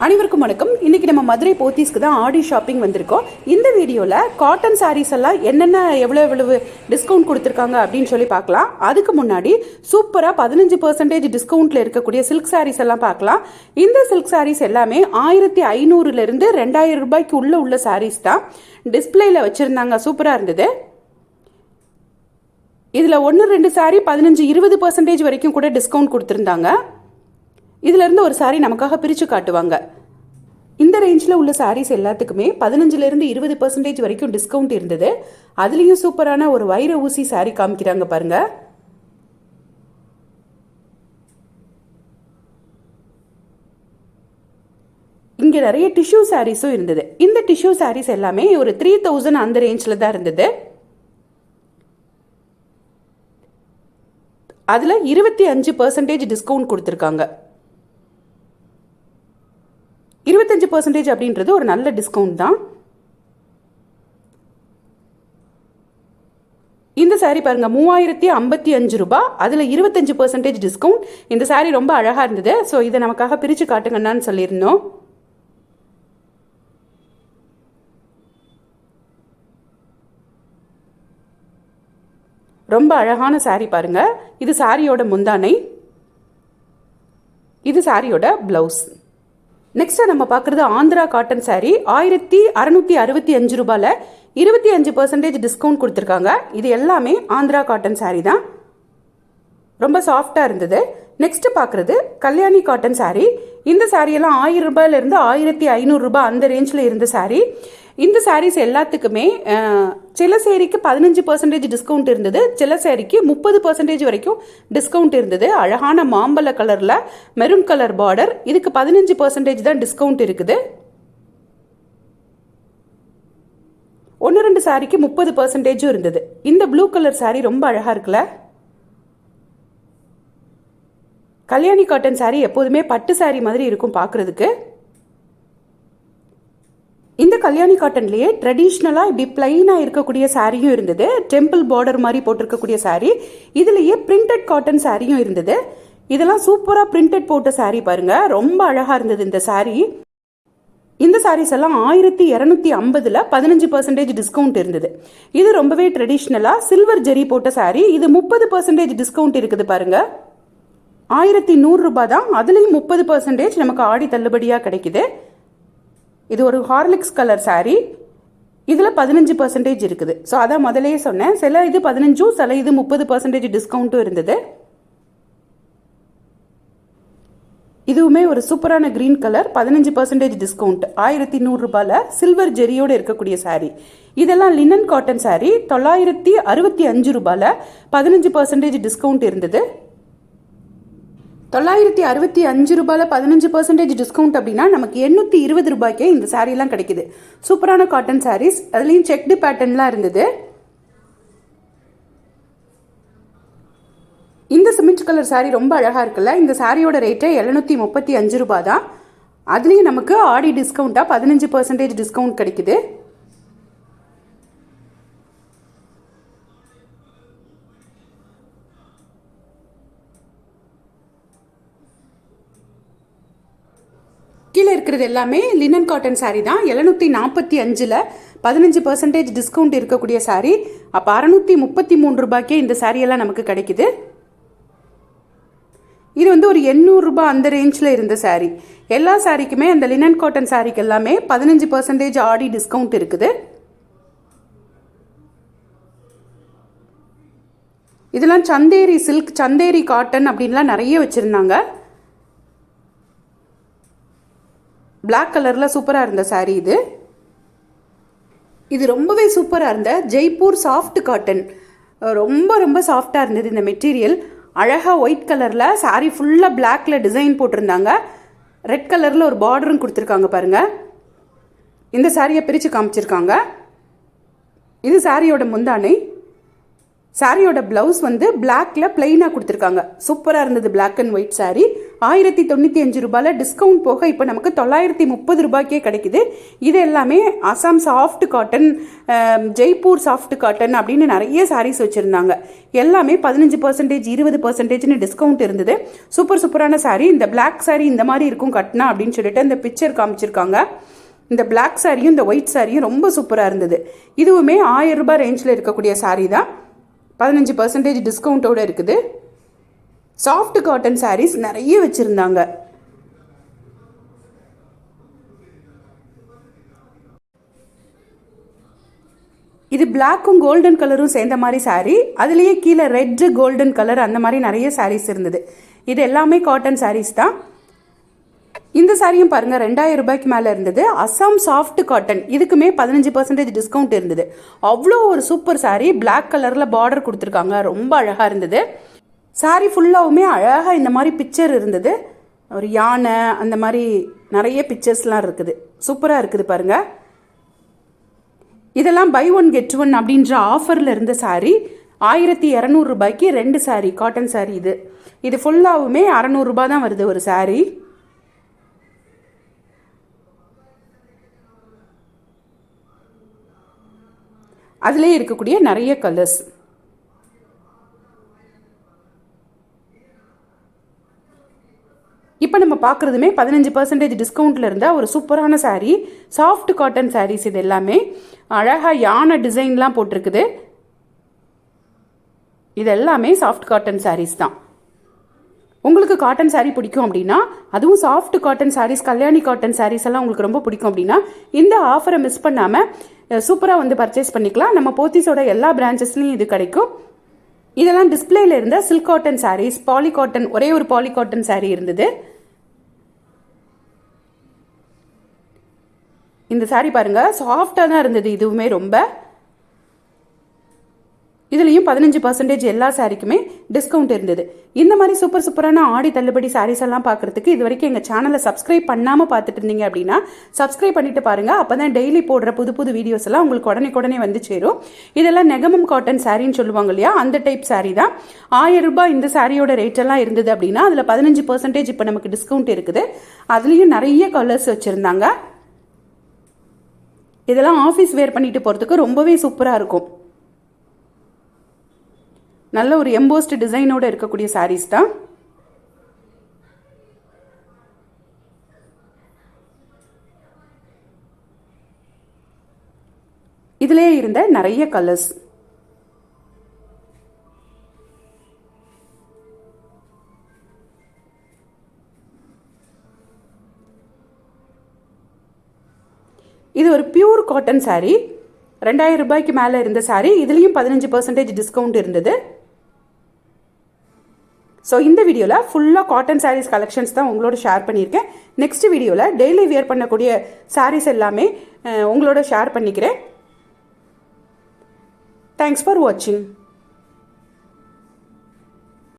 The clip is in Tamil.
அனைவருக்கும் வணக்கம். இன்னைக்கு நம்ம மதுரை போத்தீஸ்க்கு தான் ஆடி ஷாப்பிங் வந்திருக்கோம். இந்த வீடியோவில் காட்டன் சாரீஸ் எல்லாம் என்னென்ன எவ்வளவு டிஸ்கவுண்ட் கொடுத்துருக்காங்க அப்படின்னு சொல்லி பார்க்கலாம். அதுக்கு முன்னாடி சூப்பராக 15% டிஸ்கவுண்ட்டில் இருக்கக்கூடிய சில்க் சாரீஸ் எல்லாம் பார்க்கலாம். இந்த சில்க் சாரீஸ் எல்லாமே 1500லேருந்து 2000 ரூபாய்க்கு உள்ள சாரீஸ் தான் டிஸ்பிளேயில் வச்சுருந்தாங்க. சூப்பராக இருந்தது. இதில் 1-2 சாரீ 15-20% வரைக்கும் கூட டிஸ்கவுண்ட் கொடுத்துருந்தாங்க. இதிலிருந்து ஒரு சாரீ நமக்காக பிரித்து காட்டுவாங்க. இந்த ரேஞ்சில் உள்ள சாரீஸ் எல்லாத்துக்குமே 15லேருந்து 20% வரைக்கும் டிஸ்கவுண்ட் இருந்தது. அதுலேயும் சூப்பரான ஒரு வைர ஊசி சாரீ காமிக்கிறாங்க பாருங்க. இங்கே நிறைய டிஷ்யூ சாரீஸும் இருந்தது. இந்த டிஷ்யூ சாரீஸ் எல்லாமே ஒரு 3000 அந்த ரேஞ்சில் தான் இருந்தது. அதில் 25% டிஸ்கவுண்ட் கொடுத்துருக்காங்க. 25% அப்படின்றது ஒரு நல்ல டிஸ்கவுண்ட் தான். இந்த சாரீ பாருங்க 3055 ரூபாய். அதில் 25% டிஸ்கவுண்ட். இந்த சாரீ ரொம்ப அழகாக இருந்தது. ஸோ இதை நமக்காக பிரித்து காட்டுங்கன்னு சொல்லியிருந்தோம். ரொம்ப அழகான சாரீ பாருங்க. இது சாரியோட முந்தானை, இது சாரியோட பிளவுஸ். நெக்ஸ்ட் நம்ம பார்க்குறது ஆந்திரா காட்டன் சாரீ. 1665 ரூபாயில் 25% டிஸ்கவுண்ட் கொடுத்துருக்காங்க. இது எல்லாமே ஆந்திரா காட்டன் சாரீ தான். ரொம்ப சாஃப்டாக இருந்தது. நெக்ஸ்ட் பார்க்குறது கல்யாணி காட்டன் சாரீ. இந்த சாரியெல்லாம் 1000 ரூபாயிலிருந்து 1500 ரூபாய் அந்த ரேஞ்சில் இருந்த சாரீ. இந்த சாரீஸ் எல்லாத்துக்குமே சில சேரீக்கு 15% டிஸ்கவுண்ட் இருந்தது, சில சேரீக்கு 30% வரைக்கும் டிஸ்கவுண்ட் இருந்தது. அழகான மாம்பழ கலரில் மெரூன் கலர் பார்டர். இதுக்கு 15% தான் டிஸ்கவுண்ட் இருக்குது. 1-2 சாரீக்கு 30% இருந்தது. இந்த ப்ளூ கலர் சாரீ ரொம்ப அழகாக இருக்குல்ல. கல்யாணி காட்டன் சாரீ எப்போதுமே பட்டு சாரீ மாதிரி இருக்கும் பார்க்குறதுக்கு. இந்த கல்யாணி காட்டன்லேயே ட்ரெடிஷ்னலாக இப்படி பிளைனாக இருக்கக்கூடிய சாரியும் இருந்தது. டெம்பிள் பார்டர் மாதிரி போட்டிருக்கக்கூடிய சாரீ. இதுலேயே பிரிண்டட் காட்டன் சாரியும் இருந்தது. இதெல்லாம் சூப்பராக பிரிண்டட் போட்ட சாரீ பாருங்க. ரொம்ப அழகாக இருந்தது இந்த சாரீ. இந்த சாரீஸ் எல்லாம் 1250ல் 15% டிஸ்கவுண்ட் இருந்தது. இது ரொம்பவே ட்ரெடிஷ்னலாக சில்வர் ஜெரி போட்ட சாரீ. இது 30% டிஸ்கவுண்ட் இருக்குது பாருங்க. 1100 ரூபாய் தான். அதுலேயும் 30% நமக்கு ஆடி தள்ளுபடியாக கிடைக்குது. இது ஒரு ஹார்லிக்ஸ் கலர் சாரீ. இதில் 15% இருக்குது. ஸோ அதான் முதலே சொன்னேன், சில இது 15, சில இது 30% டிஸ்கவுண்ட்டும் இருந்தது. இதுவுமே ஒரு சூப்பரான கிரீன் கலர், 15% டிஸ்கவுண்ட். 1100 ரூபாயில் சில்வர் ஜெரியோடு இருக்கக்கூடிய சாரீ. இதெல்லாம் லினன் காட்டன் சாரீ. 965 ரூபாயில் 15% டிஸ்கவுண்ட் இருந்தது. 965 ரூபாயில் 15% டிஸ்கவுண்ட் அப்படின்னா நமக்கு 820 ரூபாய்க்கே இந்த சாரீலாம் கிடைக்குது. சூப்பரான காட்டன் சாரீஸ். அதுலேயும் செக்டு பேட்டர்ன்லாம் இருந்தது. இந்த சிமெண்ட் கலர் சாரீ ரொம்ப அழகாக இருக்குல்ல. இந்த சாரியோட ரேட்டு 735 ரூபாய் தான். அதுலேயும் நமக்கு ஆடி டிஸ்கவுண்ட்டாக 15% டிஸ்கவுண்ட் கிடைக்குது. கீழே இருக்கிறது எல்லாமே லினன் காட்டன் சாரீ தான். 745ல் 15% டிஸ்கவுண்ட் இருக்கக்கூடிய சாரீ. அப்போ 633 ரூபாய்க்கே இந்த சாரியெல்லாம் நமக்கு கிடைக்குது. இது வந்து ஒரு 800 ரூபாய் அந்த ரேஞ்சில் இருந்த சாரீ. எல்லா சாரீக்குமே அந்த லினன் காட்டன் சாரீக்கு எல்லாமே 15% ஆடி டிஸ்கவுண்ட் இருக்குது. இதெல்லாம் சந்தேரி சில்க், சந்தேரி காட்டன் அப்படின்லாம் நிறைய வச்சுருந்தாங்க. பிளாக் கலரில் சூப்பராக இருந்த சாரீ இது. இது ரொம்பவே சூப்பராக இருந்த ஜெய்ப்பூர் சாஃப்ட் காட்டன். ரொம்ப ரொம்ப சாஃப்டாக இருந்தது இந்த மெட்டீரியல். அழகாக ஒயிட் கலரில் சாரீ ஃபுல்லாக பிளாக்ல டிசைன் போட்டிருந்தாங்க. ரெட் கலரில் ஒரு பார்டரும் கொடுத்துருக்காங்க பாருங்கள். இந்த சாரியை பிரித்து காமிச்சிருக்காங்க. இது சாரியோட முந்தானை. சாரியோட பிளவுஸ் வந்து பிளாக்ல பிளெயினாக கொடுத்துருக்காங்க. சூப்பராக இருந்தது பிளாக் அண்ட் ஒயிட் சாரீ. 1095 ரூபாயில் டிஸ்கவுண்ட் போக இப்போ நமக்கு 930 ரூபாய்க்கே கிடைக்குது. இது எல்லாமே Assam soft cotton, Jaipur soft cotton அப்படின்னு நிறைய சாரீஸ் வச்சுருந்தாங்க. எல்லாமே 15%, 20%ன்னு டிஸ்கவுண்ட் இருந்தது. சூப்பரான சாரீ. இந்த பிளாக் சாரீ இந்த மாதிரி இருக்கும் கட்டினா அப்படின்னு சொல்லிட்டு இந்த பிக்சர் காமிச்சிருக்காங்க. இந்த பிளாக் சாரியும் இந்த ஒயிட் சாரியும் ரொம்ப சூப்பராக இருந்தது. இதுவுமே 1000 ரூபாய் ரேஞ்சில் இருக்கக்கூடிய சாரீ தான். 15% டிஸ்கவுண்ட்டோடு இருக்குது. சாஃப்ட் காட்டன் சாரீஸ் நிறைய வச்சுருந்தாங்க. இது பிளாக்கும் கோல்டன் கலரும் சேர்ந்த மாதிரி சாரீ. அதுலேயே கீழே ரெட் கோல்டன் கலர் அந்த மாதிரி நிறைய சாரீஸ் இருந்தது. இது எல்லாமே காட்டன் சாரீஸ் தான். இந்த சாரியும் பாருங்க 2000 ரூபாய்க்கு மேலே இருந்தது. அசாம் சாஃப்ட் காட்டன், இதுக்குமே 15% டிஸ்கவுண்ட் இருந்தது. அவ்வளோ ஒரு சூப்பர் சாரீ. பிளாக் கலரில் பார்டர் கொடுத்துருக்காங்க, ரொம்ப அழகாக இருந்தது. சாரீ ஃபுல்லாகவுமே அழகாக இந்த மாதிரி பிக்சர் இருந்தது. ஒரு யானை அந்த மாதிரி நிறைய பிக்சர்ஸ்லாம் இருக்குது. சூப்பராக இருக்குது பாருங்க. இதெல்லாம் பை ஒன் கெட் ஒன் அப்படின்ற ஆஃபரில் இருந்த சாரீ. 1200 ரூபாய்க்கு 2 சாரீ, காட்டன் சாரீ. இது ஃபுல்லாகவுமே 600 ரூபாய் தான் வருது ஒரு சாரீ. அதிலே இருக்கக்கூடிய நிறைய கலர்ஸ். இப்போ நம்ம பார்க்குறதுமே 15% டிஸ்கவுண்ட்டில் இருந்தால் ஒரு சூப்பரான சாரீ. Soft cotton saris. இது எல்லாமே அழகாக யானை டிசைன்லாம் போட்டிருக்குது. இது எல்லாமே சாஃப்ட் காட்டன் சாரீஸ் தான். உங்களுக்கு காட்டன் சாரீ பிடிக்கும் அப்படின்னா, அதுவும் soft cotton saris, Kalyani cotton saris எல்லாம் உங்களுக்கு ரொம்ப பிடிக்கும் அப்படின்னா இந்த ஆஃபரை மிஸ் பண்ணாமல் சூப்பராக வந்து பர்ச்சேஸ் பண்ணிக்கலாம். நம்ம போத்தீஸோட எல்லா பிரான்ச்சஸ்லையும் இது கிடைக்கும். இதெல்லாம் டிஸ்பிளேல இருந்த silk cotton saris, poly cotton, ஒரே ஒரு பாலி காட்டன் சாரீ இருந்தது. இந்த சாரீ பாருங்க, சாஃப்டாக தான் இருந்தது. இதுவுமே ரொம்ப. இதுலேயும் 15% எல்லா சாரிக்குமே டிஸ்கவுண்ட் இருந்தது. இந்த மாதிரி சூப்பரான ஆடி தள்ளுபடி சாரீஸ் எல்லாம் பார்க்குறதுக்கு இது வரைக்கும் எங்கள் சேனலை சப்ஸ்கிரைப் பண்ணாமல் பார்த்துட்டு இருந்தீங்க அப்படின்னா சப்ஸ்கிரைப் பண்ணிட்டு பாருங்கள். அப்போ தான் டெய்லி போடுற புது வீடியோஸ் எல்லாம் உங்களுக்கு உடனே வந்து சேரும். இதெல்லாம் நெகமம் காட்டன் சாரின்னு சொல்லுவாங்க இல்லையா, அந்த டைப் சாரீ தான். 1000 ரூபாய் இந்த சாரியோட ரேட் எல்லாம் இருந்தது அப்படின்னா அதில் 15% இப்போ நமக்கு டிஸ்கவுண்ட் இருக்குது. அதுலேயும் நிறைய கலர்ஸ் வச்சுருந்தாங்க. இதெல்லாம் ஆஃபீஸ் வேர் பண்ணிட்டு போகிறதுக்கு ரொம்பவே சூப்பராக இருக்கும். நல்ல ஒரு எம்போஸ்ட் டிசைனோட இருக்கக்கூடிய சாரீஸ் தான். இதுலயே இருந்த நிறைய கலர்ஸ். இது ஒரு பியூர் காட்டன் சாரீ. 2000 ரூபாய்க்கு மேலே இருந்த சாரீ. இதுலேயும் 15% டிஸ்கவுண்ட் இருந்தது. ஸோ இந்த வீடியோவில் ஃபுல்லாக காட்டன் சாரீஸ் கலெக்ஷன்ஸ் தான் உங்களோட ஷேர் பண்ணியிருக்கேன். நெக்ஸ்ட் வீடியோவில் டெய்லி வியர் பண்ணக்கூடிய சாரீஸ் எல்லாமே உங்களோட ஷேர் பண்ணிக்கிறேன். தேங்க்ஸ் ஃபார் வாட்சிங்.